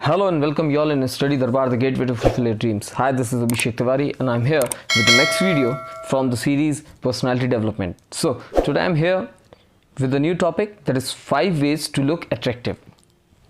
Hello and welcome you all in Study Darbar, the gateway to fulfill your dreams. Hi, this is Abhishek Tiwari and I'm here with the next video from the series Personality Development. So, today I'm here with a new topic, that is 5 ways to look attractive.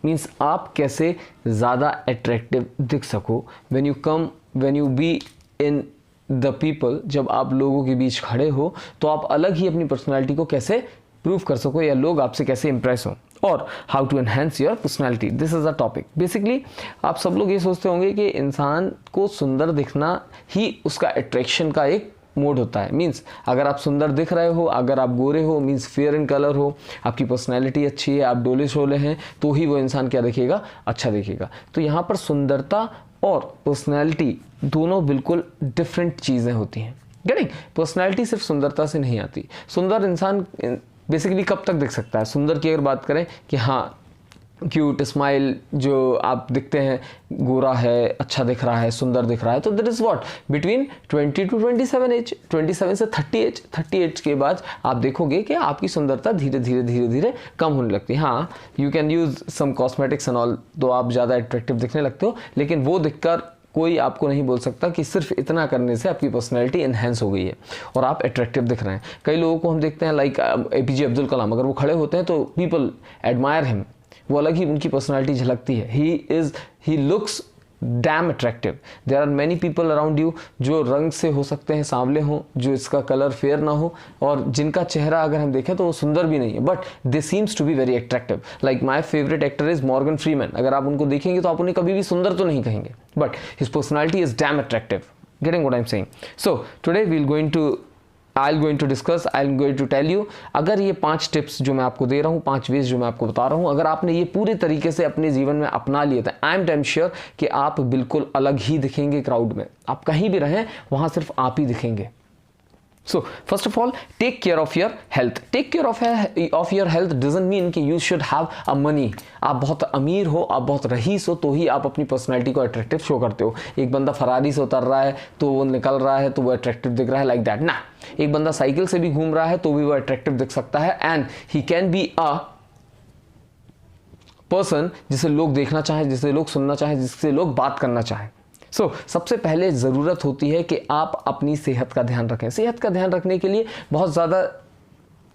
Means आप कैसे ज़्यादा attractive दिख सको when you be in the people, जब आप लोगों के बीच खड़े हो तो आप अलग ही अपनी पर्सनालिटी को कैसे प्रूव कर सको या लोग आपसे कैसे इम्प्रेस हो, और how to enhance your personality. This is a topic. Basically आप सब लोग ये सोचते होंगे कि इंसान को सुंदर दिखना ही उसका अट्रैक्शन का एक मोड होता है. मीन्स अगर आप सुंदर दिख रहे हो, अगर आप गोरे हो, मीन्स फेयर इन कलर हो, आपकी पर्सनैलिटी अच्छी है, आप डोले शोले हैं, तो ही वो इंसान क्या दिखेगा, अच्छा दिखेगा. तो यहाँ पर सुंदरता और पर्सनैलिटी दोनों बिल्कुल डिफरेंट चीज़ें होती हैं. गेटिंग? पर्सनैलिटी सिर्फ सुंदरता से नहीं आती. सुंदर इंसान बेसिकली कब तक दिख सकता है? सुंदर की अगर बात करें कि हाँ क्यूट स्माइल जो आप दिखते हैं, गोरा है, अच्छा दिख रहा है, सुंदर दिख रहा है, तो that is what between 20 to 27 age, 27 से 30 एज के बाद आप देखोगे कि आपकी सुंदरता धीरे धीरे कम होने लगती है. हाँ, you can use some cosmetics and all, तो आप ज़्यादा अट्रैक्टिव दिखने लगते हो, लेकिन वो दिखकर कोई आपको नहीं बोल सकता कि सिर्फ इतना करने से आपकी पर्सनैलिटी एनहेंस हो गई है और आप अट्रैक्टिव दिख रहे हैं. कई लोगों को हम देखते हैं लाइक APJ अब्दुल कलाम, अगर वो खड़े होते हैं तो पीपल एडमायर हिम, वो अलग ही उनकी पर्सनैलिटी झलकती है. He looks damn attractive. There are many people around you जो रंग से हो सकते हैं सांवले हों, जो इसका कलर फेयर ना हो, और जिनका चेहरा अगर हम देखें तो वो सुंदर भी नहीं है, but they seems to be very attractive. Like my favourite actor is Morgan Freeman. अगर आप उनको देखेंगे तो आप उन्हें कभी भी सुंदर तो नहीं कहेंगे, but his personality is damn attractive. Getting what I'm saying? So today I'm going to tell you, अगर ये 5 टिप्स जो मैं आपको दे रहा हूँ, 5 वेज जो मैं आपको बता रहा हूँ, अगर आपने ये पूरे तरीके से अपने जीवन में अपना लिए तो आई एम डैम श्योर कि आप बिल्कुल अलग ही दिखेंगे क्राउड में. आप कहीं भी रहें वहाँ सिर्फ आप ही दिखेंगे. So first of all, take care of your health. Take care of your health doesn't mean कि you should have a money. आप बहुत अमीर हो, आप बहुत रईस हो, तो ही आप अपनी पर्सनैलिटी को अट्रैक्टिव शो करते हो. एक बंदा फरारी से उतर रहा है तो वो निकल रहा है तो वो अट्रैक्टिव दिख रहा है, लाइक दैट ना. एक बंदा साइकिल से भी घूम रहा है तो भी वो अट्रैक्टिव दिख सकता है, and he can be a person जिसे लोग देखना चाहें, जिसे लोग सुनना चाहें, जिससे लोग बात करना चाहें. सबसे पहले ज़रूरत होती है कि आप अपनी सेहत का ध्यान रखें. सेहत का ध्यान रखने के लिए बहुत ज़्यादा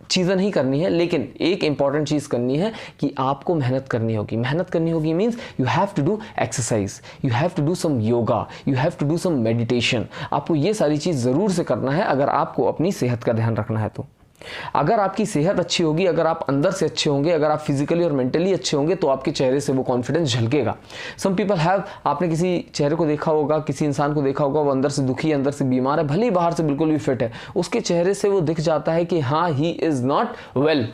चीज़ें नहीं करनी है, लेकिन एक इंपॉर्टेंट चीज़ करनी है कि आपको मेहनत करनी होगी. मेहनत करनी होगी means you have to do exercise, you have to do some yoga, you have to do some meditation. आपको ये सारी चीज़ ज़रूर से करना है अगर आपको अपनी सेहत का ध्यान रखना है. तो अगर आपकी सेहत अच्छी होगी, अगर आप अंदर से अच्छे होंगे, अगर आप फिजिकली और मेंटली अच्छे होंगे, तो आपके चेहरे से वो कॉन्फिडेंस झलकेगा. सम पीपल हैव, आपने किसी चेहरे को देखा होगा, किसी इंसान को देखा होगा, वो अंदर से दुखी है, अंदर से बीमार है, भले ही बाहर से बिल्कुल भी फिट है, उसके चेहरे से वो दिख जाता है कि हाँ ही इज नॉट वेल.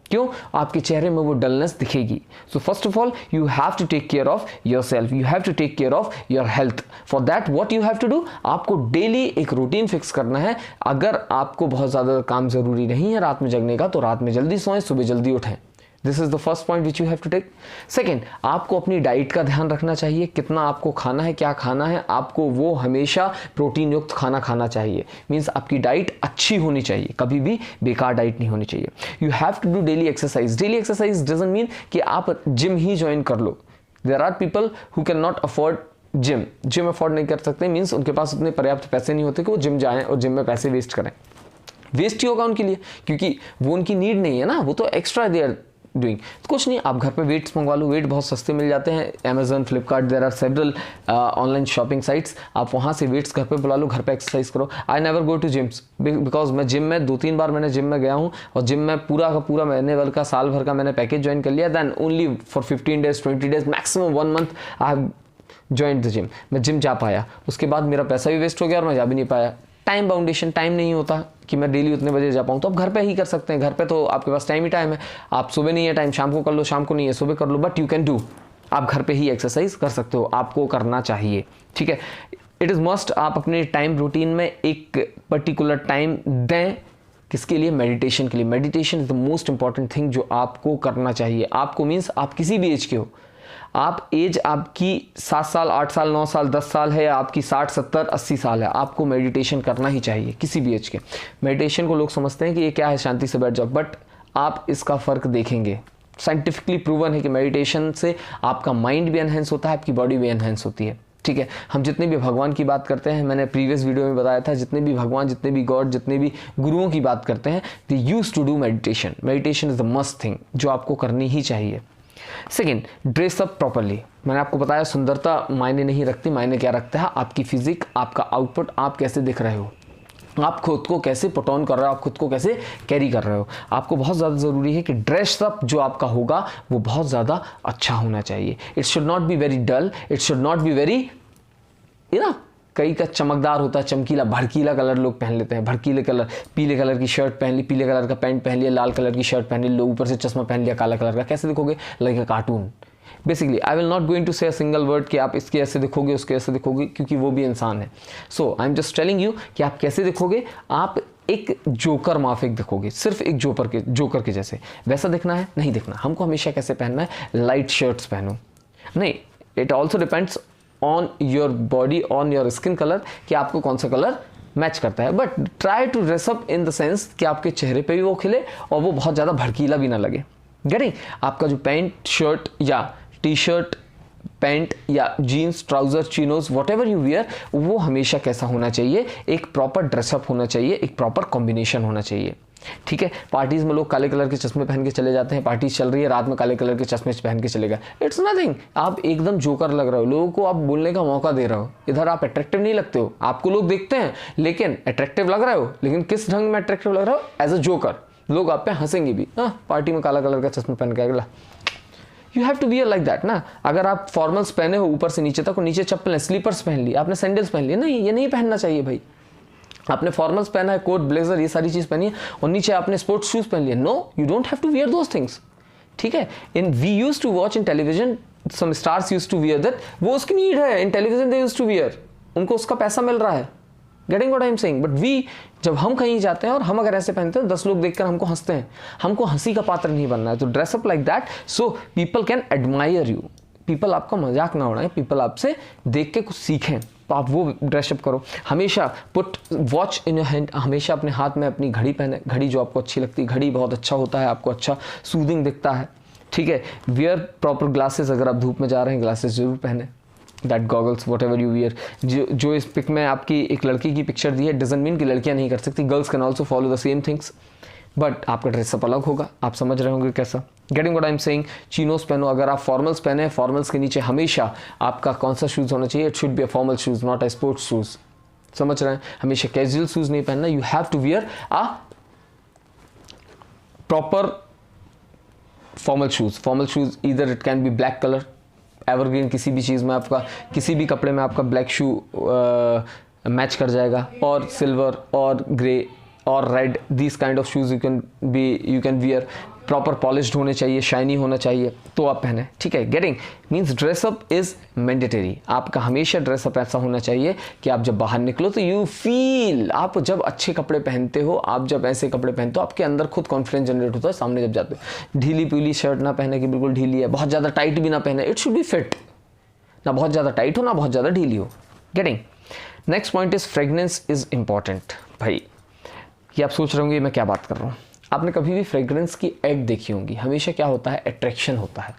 क्यों? आपके चेहरे में वो डलनेस दिखेगी. So first of all you have to take care of yourself, you have to take care of your health. For that what you have to do, आपको daily एक routine fix करना है. अगर आपको बहुत ज़्यादा काम ज़रूरी नहीं है रात में जगने का, तो रात में जल्दी सोएं, सुबह जल्दी उठें. This is the first point which you have to take. Second, आपको अपनी डाइट का ध्यान रखना चाहिए. कितना आपको खाना है, क्या खाना है, आपको वो हमेशा प्रोटीन युक्त खाना खाना चाहिए. मीन्स आपकी डाइट अच्छी होनी चाहिए, कभी भी बेकार डाइट नहीं होनी चाहिए. You have to do daily exercise. Daily exercise doesn't mean कि आप जिम ही ज्वाइन कर लो. There are people who can not afford gym afford नहीं कर सकते, मीन्स उनके पास उतने पर्याप्त पैसे नहीं होते कि वो जिम जाएं और जिम में पैसे वेस्ट करें. वेस्ट ही होगा उनके लिए, क्योंकि वो उनकी नीड नहीं है ना, वो तो एक्स्ट्रा दे आर डूइंग. कुछ नहीं, आप घर पे वेट्स मंगवा लो. वेट बहुत सस्ते मिल जाते हैं. Amazon, Flipkart, there are several online shopping sites. आप वहाँ से वेट्स घर पे बुला लो, घर पे एक्सरसाइज करो. I never go to gyms because मैं जिम में 2-3 बार मैंने जिम में गया हूँ, और जिम में पूरा का पूरा महीने भर का, साल भर का मैंने पैकेज ज्वाइन कर लिया. Then only for 15 days 20 days maximum 1 month I have join the gym. मैं जिम जा पाया, उसके बाद मेरा पैसा भी वेस्ट हो गया और मैं जा भी नहीं पाया. टाइम बाउंडेशन, टाइम नहीं होता कि मैं डेली उतने बजे जा पाऊँ, तो आप घर पे ही कर सकते हैं. घर पे तो आपके पास टाइम ही टाइम है. आप सुबह नहीं है टाइम, शाम को कर लो, शाम को नहीं है सुबह कर लो, बट यू कैन डू. आप घर पे ही एक्सरसाइज कर सकते हो, आपको करना चाहिए. ठीक है, इट इज़ मस्ट. आप अपने टाइम रूटीन में एक पर्टिकुलर टाइम दें. किसके लिए? मेडिटेशन के लिए. Meditation is the most important thing जो आपको करना चाहिए. आपको मीन्स आप किसी भी एज के हो, आप एज आपकी 7 साल, 8 साल, 9 साल, 10 साल है, या आपकी 60, 70, 80 साल है, आपको मेडिटेशन करना ही चाहिए किसी भी एज के. मेडिटेशन को लोग समझते हैं कि ये क्या है, शांति से बैठ जाओ, बट आप इसका फ़र्क देखेंगे. साइंटिफिकली प्रूवन है कि मेडिटेशन से आपका माइंड भी एनहेंस होता है, आपकी बॉडी भी एनहेंस होती है। ठीक है, हम जितने भी भगवान की बात करते हैं, मैंने प्रीवियस वीडियो में बताया था, जितने भी भगवान, जितने भी गॉड, जितने भी गुरुओं की बात करते हैं, they use to do meditation. Meditation is the must thing जो आपको करनी ही चाहिए। Second, dress up properly. मैंने आपको बताया सुंदरता मायने नहीं रखती, मायने क्या रखता है आपकी फिजिक, आपका आउटपुट, आप कैसे दिख रहे हो, आप खुद को कैसे पुट ऑन कर रहे हो, आप खुद को कैसे कैरी कर रहे हो। आपको बहुत ज़्यादा ज़रूरी है कि ड्रेस अप जो आपका होगा वो बहुत ज़्यादा अच्छा होना चाहिए। It should not be very dull, it should not be very कई का चमकदार होता है, चमकीला भड़कीला कलर लोग पहन लेते हैं, भड़कीले कलर, पीले कलर की शर्ट पहन ली, पीले कलर का पैंट पहन लिया, लाल कलर की शर्ट पहन ली, लोग ऊपर से चश्मा पहन लिया काला कलर का, कैसे दिखोगे? Like a cartoon. Basically I will not going to say a single word कि आप इसके ऐसे दिखोगे, उसके ऐसे दिखोगे, क्योंकि वो भी इंसान है। So I am just telling you कि आप कैसे दिखोगे। आप एक जोकर माफिक दिखोगे, सिर्फ एक जोकर के जैसे। वैसा दिखना है? नहीं दिखना। हमको हमेशा कैसे पहनना है? लाइट शर्ट्स पहनो। नहीं, it also depends on your body, on your skin colour, कि आपको कौन सा कलर मैच करता है। But try to dress up in the sense कि आपके चेहरे पे भी वो खिले और वो बहुत ज़्यादा भड़कीला भी ना लगे। गेटिंग? आपका जो पैंट शर्ट या टी शर्ट पैंट या jeans trouser chinos whatever you wear, वो हमेशा कैसा होना चाहिए? एक प्रॉपर ड्रेसअप होना चाहिए, एक प्रॉपर कॉम्बिनेशन होना चाहिए। ठीक है, पार्टीज में लोग काले कलर के चश्मे पहन के चले जाते हैं, पार्टीज चल रही है, रात में काले कलर के चश्मे पहन के चले गए, इट्स नथिंग। आप एकदम जोकर लग रहे हो, लोगों को आप बोलने का मौका दे रहे हो। इधर आप अट्रैक्टिव नहीं लगते हो, आपको लोग देखते हैं लेकिन अट्रैक्टिव लग रहे हो, लेकिन किस ढंग में अट्रैक्टिव लग रहे हो? As a joker. लोग आप पे हंसेंगे भी, हाँ पार्टी में काला कलर का चश्मा पहन के अगला। You have to wear like that ना। अगर आप फॉर्मल्स पहने हो ऊपर से नीचे तक, और नीचे चप्पल, स्लीपर्स पहन ली, आपने सैंडल्स पहन लिए, नहीं ये नहीं पहनना चाहिए भाई। आपने फॉर्मल्स पहना है, कोट ब्लेजर ये सारी चीज पहनी है, और नीचे आपने स्पोर्ट्स शूज पहन लिए, no you don't have to wear those things. ठीक है, in we use to watch in television, some stars use to wear that, वो उसकी नीड है, in television they use to wear, उनको उसका पैसा मिल रहा है। Getting what I am saying? But we, जब हम कहीं जाते हैं और हम अगर ऐसे पहनते हैं, 10 लोग देखकर हमको हंसते हैं, हमको हंसी का पात्र नहीं बनना है। तो dress up like that so people can admire you, people आपका मजाक ना उड़ाएं, पीपल आपसे देख के कुछ सीखें, तो आप वो ड्रेसअप करो। हमेशा put watch in your hand, हमेशा अपने हाथ में अपनी घड़ी पहने, घड़ी जो आपको अच्छी लगती है, घड़ी बहुत अच्छा होता है, आपको अच्छा सूदिंग दिखता है। ठीक है, वियर प्रॉपर ग्लासेस, अगर आप धूप में जा रहे हैं ग्लासेस जरूर पहने, that goggles what ever you wear. जो इस पिक में आपकी एक लड़की की पिक्चर दी है, डजंट मीन कि लड़कियां नहीं कर सकती, girls can also follow the same things, but आपका ड्रेसअप अलग होगा, आप समझ रहे होंगे कैसा। Getting what I am saying? Chinos पहनो, अगर आप फॉर्मल्स पहने, फॉर्मल्स के नीचे हमेशा आपका कौन सा शूज़ होना चाहिए? It should be a formal shoes, not a sports shoes. समझ रहे हैं? हमेशा कैजुअल शूज़ नहीं पहनना, you have to wear a proper formal shoes. Formal shoes either it can be black colour, evergreen, किसी भी चीज़ में आपका, किसी भी कपड़े में आपका ब्लैक शू मैच कर जाएगा, और सिल्वर और ग्रे और red, this kind of shoes you can wear. Proper polished होने चाहिए, शाइनी होना चाहिए, तो आप पहने। ठीक है, getting means dress up is mandatory. आपका हमेशा ड्रेसअप ऐसा होना चाहिए कि आप जब बाहर निकलो तो यू फील, आप जब अच्छे कपड़े पहनते हो, आप जब ऐसे कपड़े पहनते हो, आपके अंदर खुद कॉन्फिडेंस जनरेट होता है सामने जब जाते हो। ढीली पीली शर्ट ना पहने कि बिल्कुल ढीली है, बहुत ज़्यादा टाइट भी ना पहने, इट शुड बी फिट, ना बहुत ज़्यादा टाइट हो ना बहुत ज़्यादा ढीली हो। Getting next point is fragrance is important. भाई ये आप सोच रहे होंगे मैं क्या बात कर रहा हूँ। आपने कभी भी फ्रेग्रेंस की एड देखी होंगी, हमेशा क्या होता है? अट्रैक्शन होता है।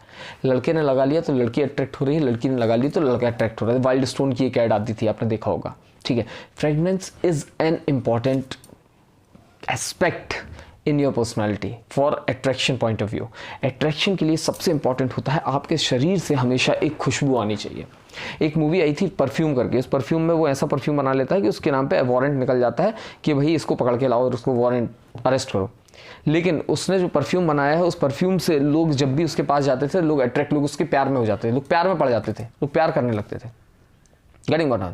लड़के ने लगा लिया तो लड़की अट्रैक्ट हो रही है, लड़की ने लगा लिया तो लड़का अट्रैक्ट हो रहा है। वाइल्ड स्टोन की एक ऐड आती थी, आपने देखा होगा। ठीक है, fragrance is an important aspect in your personality for attraction point of view. Attraction के लिए सबसे इंपॉर्टेंट होता है आपके शरीर से हमेशा एक खुशबू आनी चाहिए। एक मूवी आई थी परफ्यूम करके, उस परफ्यूम में वो ऐसा परफ्यूम बना लेता है कि उसके नाम पे वारंट निकल जाता है कि भाई इसको पकड़ के लाओ और उसको वारंट अरेस्ट करो। लेकिन उसने जो परफ्यूम बनाया है, उस परफ्यूम से लोग जब भी उसके पास जाते थे, लोग अट्रैक्ट, लोग उसके प्यार में हो जाते थे, लोग प्यार में पड़ जाते थे, लोग प्यार करने लगते थे। Getting what I?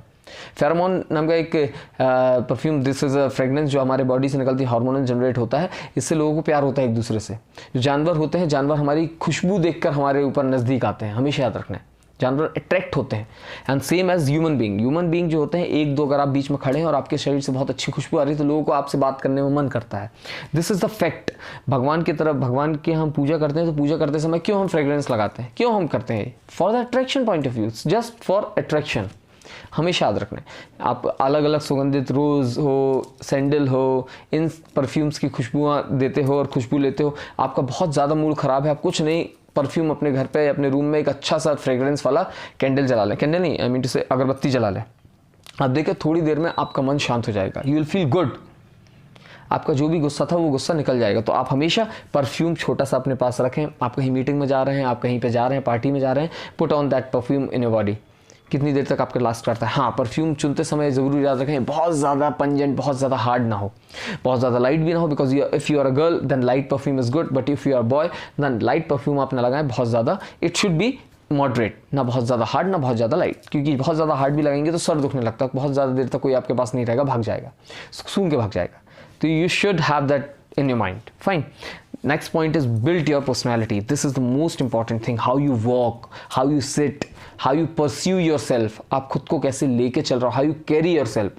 फेरोमोन नाम का एक perfume, this is a fragrance जो हमारे बॉडी से निकलती है, हार्मोन जनरेट होता है, इससे लोगों को प्यार होता है एक दूसरे से। जो जानवर होते हैं, जानवर हमारी खुशबू देखकर हमारे ऊपर नज़दीक आते हैं, हमेशा याद रखना है, जानवर अट्रैक्ट होते हैं। And same as human being जो होते हैं, एक दो अगर आप बीच में खड़े हैं और आपके शरीर से बहुत अच्छी खुशबू आ रही है तो लोगों को आपसे बात करने में मन करता है। This is the fact. भगवान की तरफ, भगवान की हम पूजा करते हैं तो पूजा करते समय क्यों हम फ्रेग्रेंस लगाते हैं, क्यों हम करते हैं? For the attraction point of view, just for attraction. हमेशा याद रखना है। आप अलग अलग सुगंधित रोज़ हो, सैंडल हो, इन परफ्यूम्स की खुशबुआँ देते हो और खुशबू लेते हो, आपका बहुत ज़्यादा मूड ख़राब है, आप कुछ नहीं परफ्यूम अपने घर पे अपने रूम में एक अच्छा सा फ्रेग्रेंस वाला कैंडल जला लें, कैंडल नहीं आई मीन टू से अगरबत्ती जला लें, आप देखिए थोड़ी देर में आपका मन शांत हो जाएगा, यू विल फील गुड, आपका जो भी गुस्सा था वो गुस्सा निकल जाएगा। तो आप हमेशा परफ्यूम छोटा सा अपने पास रखें, आप कहीं मीटिंग में जा रहे हैं, आप कहीं पे जा रहे हैं, पार्टी में जा रहे हैं, put on that perfume in your body. कितनी देर तक आपके लास्ट करता है। हाँ, परफ्यूम चुनते समय ज़रूर याद रखें बहुत ज़्यादा पंजेंट, बहुत ज़्यादा हार्ड ना हो, बहुत ज़्यादा लाइट भी ना हो, because if you are a girl then light perfume is good, but if you are boy then light perfume आप ना लगाएं बहुत ज़्यादा, इट शुड बी मॉडरेट, ना बहुत ज़्यादा हार्ड ना बहुत ज़्यादा लाइट, क्योंकि बहुत ज़्यादा हार्ड भी लगाएंगे तो सर दुखने लगता है, बहुत ज़्यादा देर तक कोई आपके पास नहीं रहेगा, भाग जाएगा, सूंघ के भाग जाएगा। तो you should have that in your mind. Fine. Next point is build your personality. This is the most important thing. How you walk, how you sit, how you pursue yourself. आप खुद को कैसे लेके चल रहे हो, how you carry yourself.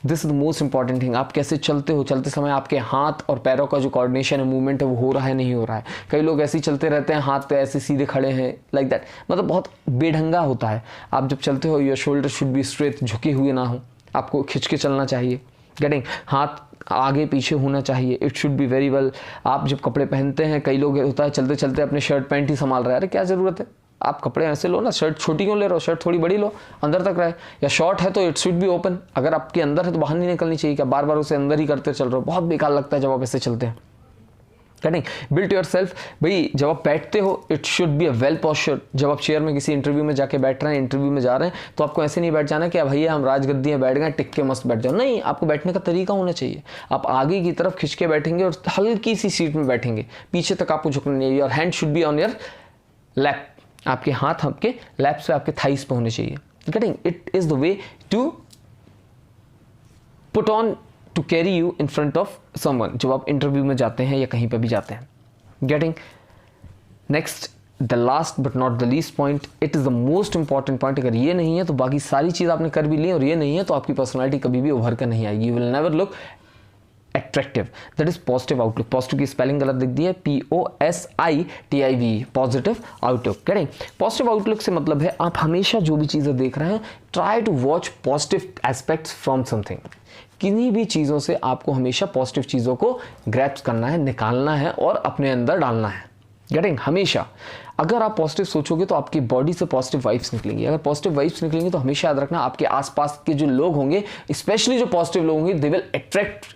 This is the most important thing. आप कैसे चलते हो, चलते समय आपके हाथ और पैरों का जो कोऑर्डिनेशन है, मूवमेंट है, वो हो रहा है नहीं हो रहा है। कई लोग ऐसे ही चलते रहते हैं, हाथ पे ऐसे सीधे खड़े हैं लाइक दैट, मतलब बहुत बेढंगा होता है। आप जब चलते हो your shoulder should be straight, झुके हुए ना हो, आपको खिंच के चलना चाहिए, गेटिंग हाथ आगे पीछे होना चाहिए, it should be very well. आप जब कपड़े पहनते हैं, कई लोग होता है चलते चलते अपने शर्ट पैंट ही संभाल रहे हैं, अरे क्या ज़रूरत है, आप कपड़े ऐसे लो ना, शर्ट छोटी क्यों ले रहे हो, शर्ट थोड़ी बड़ी लो, अंदर तक रहे, या शॉर्ट है तो इट शुड बी ओपन, अगर आपके अंदर है तो बाहर नहीं निकलनी चाहिए, क्या बार बार उसे अंदर ही करते चल रहे हो, बहुत बेकार लगता है जब आप ऐसे चलते हैं। कटिंग बिल्ट योर सेल्फ, भाई जब आप बैठते हो it should be a well posture. जब आप चेयर में किसी इंटरव्यू में जाके बैठ रहे हैं, इंटरव्यू में जा रहे हैं, तो आपको ऐसे नहीं बैठ जाना कि भैया हम राजगद्दी में बैठ गए टिक के मस्त बैठ जाओ, नहीं, आपको बैठने का तरीका होना चाहिए। आप आगे की तरफ खिंच के बैठेंगे और हल्की सी सीट में बैठेंगे, पीछे तक आपको झुकना नहीं है। Your hand should be on your lap, आपके हाथ आपके लैप पे, आपके थाइस पे होने चाहिए। Cutting it is the way to put on to carry you in front of someone, जब आप इंटरव्यू में जाते हैं या कहीं पे भी जाते हैं। Getting next the last but not the least point, it is the most important point. अगर ये नहीं है तो बाकी सारी चीज़ आपने कर भी ली, और ये नहीं है तो आपकी पर्सनैलिटी कभी भी उभर कर नहीं आएगी, you will never look attractive. That is positive outlook. Positive की स्पेलिंग गलत दिख दी है, POSITIV, पॉजिटिव आउटलुक। करें पॉजिटिव आउटलुक से मतलब है आप हमेशा जो भी चीज़ें देख रहे हैं, try to watch positive aspects from something. किन्हीं भी चीज़ों से आपको हमेशा पॉजिटिव चीज़ों को ग्रैप्स करना है, निकालना है और अपने अंदर डालना है। गेटिंग हमेशा अगर आप पॉजिटिव सोचोगे तो आपकी बॉडी से पॉजिटिव वाइब्स निकलेंगी। अगर पॉजिटिव वाइब्स निकलेंगी तो हमेशा याद रखना आपके आसपास के जो लोग होंगे, स्पेशली जो पॉजिटिव लोग होंगे, they will attract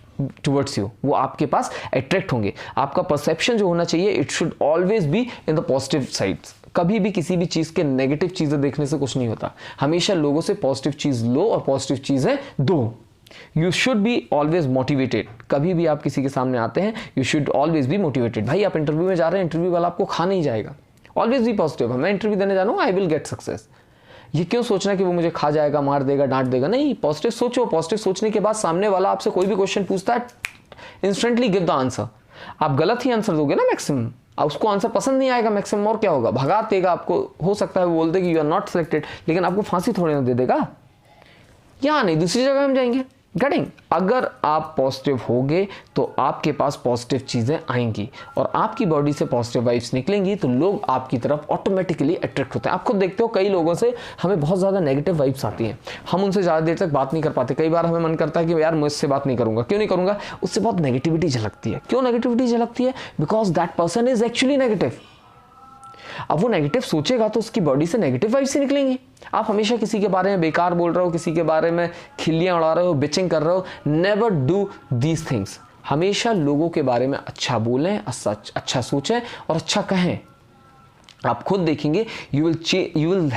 towards you, वो आपके पास अट्रैक्ट होंगे। आपका परसेप्शन जो होना चाहिए, it should always be in the positive sides. कभी भी किसी भी चीज़ के नेगेटिव चीज़ें देखने से कुछ नहीं होता, हमेशा लोगों से पॉजिटिव चीज़ लो और पॉजिटिव चीज़ें दो। You should be always motivated. कभी भी आप किसी के सामने आते हैं, you should always be motivated. भाई आप इंटरव्यू में जा रहे हैं, इंटरव्यू वाला आपको खा नहीं जाएगा, ऑलवेज बी पॉजिटिव। मैं इंटरव्यू देने जा रहा हूँ, आई विल गेट सक्सेस। ये क्यों सोचना कि वो मुझे खा जाएगा, मार देगा, डांट देगा, नहीं, पॉजिटिव सोचो। पॉजिटिव सोचने के बाद सामने वाला आपसे कोई भी क्वेश्चन पूछता है, इंस्टेंटली गिव द आंसर। आप गलत ही आंसर दोगे ना मैक्सिमम, उसको आंसर पसंद नहीं आएगा मैक्सिमम, और क्या होगा, भगा देगा आपको। हो सकता है वो बोल दे कि यू आर नॉट सिलेक्टेड, लेकिन आपको फांसी थोड़ी ना दे देगा, यहाँ नहीं दूसरी जगह हम जाएंगे। गेटिंग अगर आप पॉजिटिव होगे तो आपके पास पॉजिटिव चीज़ें आएंगी और आपकी बॉडी से पॉजिटिव वाइब्स निकलेंगी, तो लोग आपकी तरफ ऑटोमेटिकली अट्रैक्ट होते हैं। आप खुद देखते हो कई लोगों से हमें बहुत ज़्यादा नेगेटिव वाइब्स आती हैं, हम उनसे ज़्यादा देर तक बात नहीं कर पाते। कई बार हमें मन करता है कि यार मैं इससे बात नहीं करूँगा। क्यों नहीं करूँगा? उससे बहुत नेगेटिविटी झलकती है। क्यों नेगेटिविटी झलकती है? Because that person is actually negative. अब वो नेगेटिव सोचेगा तो उसकी बॉडी से नेगेटिव वाइब्स ही निकलेंगी। आप हमेशा किसी के बारे में बेकार बोल रहे हो, किसी के बारे में खिल्लियां उड़ा रहे हो, बिचिंग कर रहे हो, नेवर डू दीज थिंग्स। हमेशा लोगों के बारे में अच्छा बोलें, अच्छा सोचें और अच्छा कहें। आप खुद देखेंगे, you will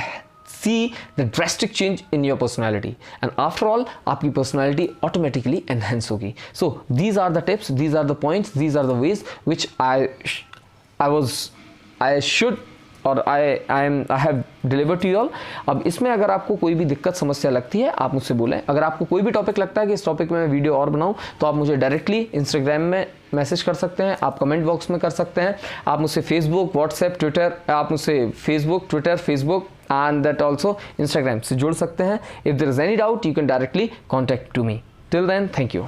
see the drastic change in your personality, and after all आपकी personality automatically enhance होगी। So these are the tips, these are the points, these are the ways which I should और I have delivered to you all। अब इसमें अगर आपको कोई भी दिक्कत समस्या लगती है आप मुझसे बोलें। अगर आपको कोई भी टॉपिक लगता है कि इस टॉपिक में मैं वीडियो और बनाऊं, तो आप मुझे डायरेक्टली इंस्टाग्राम में मैसेज कर सकते हैं, आप कमेंट बॉक्स में कर सकते हैं, आप मुझसे फेसबुक, व्हाट्सएप, ट्विटर, आप मुझसे Facebook and that also Instagram से जुड़ सकते हैं। If there is any doubt you can directly contact to me. Till then, thank you.